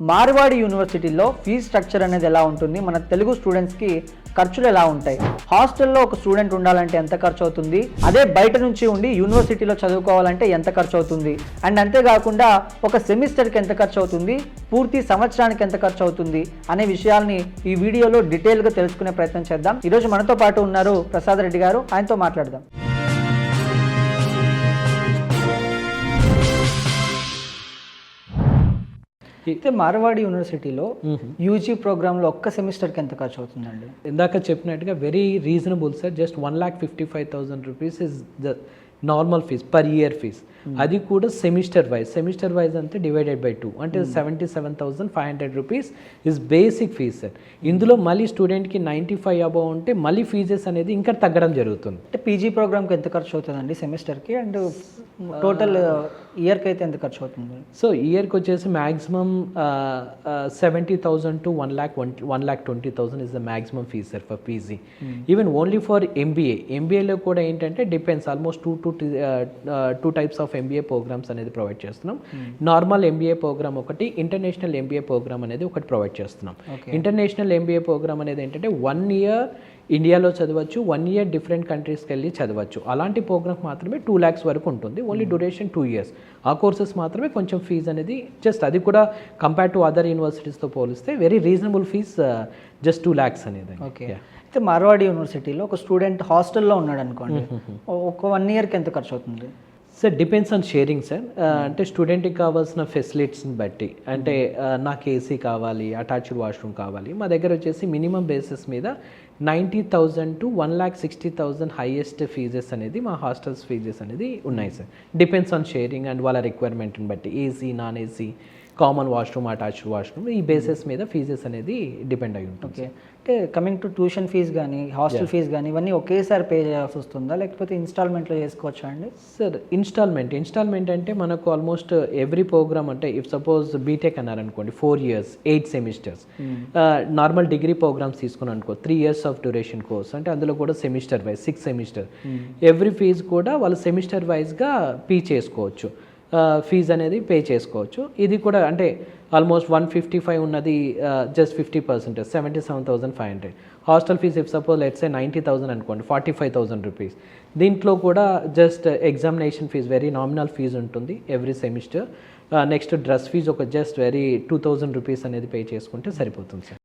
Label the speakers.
Speaker 1: మార్వాడి యూనివర్సిటీలో fees structure అనేది ఎలా ఉంటుంది, మన తెలుగు స్టూడెంట్స్కి ఖర్చులు ఎలా ఉంటాయి, హాస్టల్లో ఒక స్టూడెంట్ ఉండాలంటే ఎంత ఖర్చు అవుతుంది, అదే బయట నుంచి ఉండి యూనివర్సిటీలో చదువుకోవాలంటే ఎంత ఖర్చు అవుతుంది, అండ్ అంతేకాకుండా ఒక సెమిస్టర్కి ఎంత ఖర్చు అవుతుంది, పూర్తి సంవత్సరానికి ఎంత ఖర్చు అవుతుంది అనే విషయాల్ని ఈ వీడియోలో డీటెయిల్గా తెలుసుకునే ప్రయత్నం చేద్దాం. ఈరోజు మనతో పాటు ఉన్నారు ప్రసాద్ రెడ్డి గారు, ఆయనతో మాట్లాడదాం. అయితే మార్వాడి యూనివర్సిటీలో యూజీ ప్రోగ్రాంలో ఒక్క సెమిస్టర్కి ఎంత ఖర్చు అవుతుందండి?
Speaker 2: ఇందాక చెప్పినట్టుగా very reasonable sir. Just 1,55,000 rupees is the normal fee per year fee. అది కూడా సెమిస్టర్ వైజ్ అంటే డివైడెడ్ బై 2 అంటే 77,500 rupees is basic fee sir. ఇందులో మళ్ళీ స్టూడెంట్కి 95 అబౌవ్ ఉంటే మళ్ళీ ఫీజెస్ అనేది ఇంకా తగ్గడం జరుగుతుంది.
Speaker 1: అంటే పీజీ ప్రోగ్రామ్కి ఎంత ఖర్చు అవుతుందండి సెమిస్టర్కి, అండ్ టోటల్ ఇయర్కి అయితే ఎంత ఖర్చు అవుతుంది?
Speaker 2: సో ఇయర్కి వచ్చేసి maximum 70,000 to 1,20,000 is the maximum fees sir for PG. Even only for ఎంబీఏలో కూడా ఏంటంటే depends, almost two types of MBA programs అనేది ప్రొవైడ్ చేస్తున్నాం. నార్మల్ ఎంబీఏ ప్రోగ్రామ్ ఒకటి, ఇంటర్నేషనల్ ఎంబీఏ ప్రోగ్రామ్ అనేది ఒకటి ప్రొవైడ్ చేస్తున్నాం. ఇంటర్నేషనల్ ఎంబీఏ ప్రోగ్రామ్ అనేది ఏంటంటే 1 year ఇండియాలో చదవచ్చు, 1 year డిఫరెంట్ కంట్రీస్కి వెళ్ళి చదవచ్చు. అలాంటి ప్రోగ్రామ్ మాత్రమే 2 lakhs వరకు ఉంటుంది. Only duration 2 years. ఆ కోర్సెస్ మాత్రమే కొంచెం ఫీజు అనేది జస్ట్, అది కూడా కంపేర్ టు అదర్ యూనివర్సిటీస్తో పోలిస్తే very reasonable fee, just 2 lakhs అనేది.
Speaker 1: ఓకే. అయితే మార్వాడి యూనివర్సిటీలో ఒక స్టూడెంట్ హాస్టల్లో ఉన్నాడు అనుకోండి, ఒక 1 yearకి ఎంత ఖర్చు అవుతుంది?
Speaker 2: Sir depends on sharing sir. అంటే స్టూడెంట్కి కావాల్సిన ఫెసిలిటీస్ని బట్టి, అంటే నాకు ఏసీ కావాలి, అటాచ్డ్ వాష్రూమ్ కావాలి, మా దగ్గర వచ్చేసి మినిమం బేసిస్ మీద 90,000 to 1,60,000 హైయెస్ట్ ఫీజెస్ అనేది మా హాస్టల్స్ ఫీజెస్ అనేది ఉన్నాయి sir. Depends on sharing and వాళ్ళ రిక్వైర్మెంట్ని బట్టి, AC, non AC, common washroom, attached washroom, ఈ బేసిస్ మీద ఫీజెస్ అనేది డిపెండ్ అయి ఉంటుంది.
Speaker 1: ఓకే. అంటే కమింగ్ టు ట్యూషన్ ఫీజ్ కానీ హాస్టల్ ఫీజ్ కానీ ఇవన్నీ ఒకేసారి పే చేయాల్సి వస్తుందా, లేకపోతే ఇన్స్టాల్మెంట్లో చేసుకోవచ్చా అండి?
Speaker 2: సార్ ఇన్స్టాల్మెంట్ అంటే మనకు ఆల్మోస్ట్ ఎవ్రీ ప్రోగ్రామ్, అంటే ఇఫ్ సపోజ్ బీటెక్ అన్నారనుకోండి 4 years 8 semesters, normal degree programs తీసుకుని అనుకో 3 years ఆఫ్ డ్యూరేషన్ కోర్స్, అంటే అందులో కూడా semester wise 6 semesters, every fee కూడా వాళ్ళు సెమిస్టర్ వైజ్గా పే చేసుకోవచ్చు, ఫీజ్ అనేది పే చేసుకోవచ్చు. ఇది కూడా అంటే ఆల్మోస్ట్ 155 ఉన్నది just 50%, 77,500. Hostel fees if suppose let's say 90,000 అనుకోండి, 45,000 రూపీస్. దీంట్లో కూడా just examination fees very nominal fees ఉంటుంది every semester. Next dress fees ఒక జస్ట్ వెరీ 2,000 రూపీస్ అనేది పే చేసుకుంటే సరిపోతుంది సార్.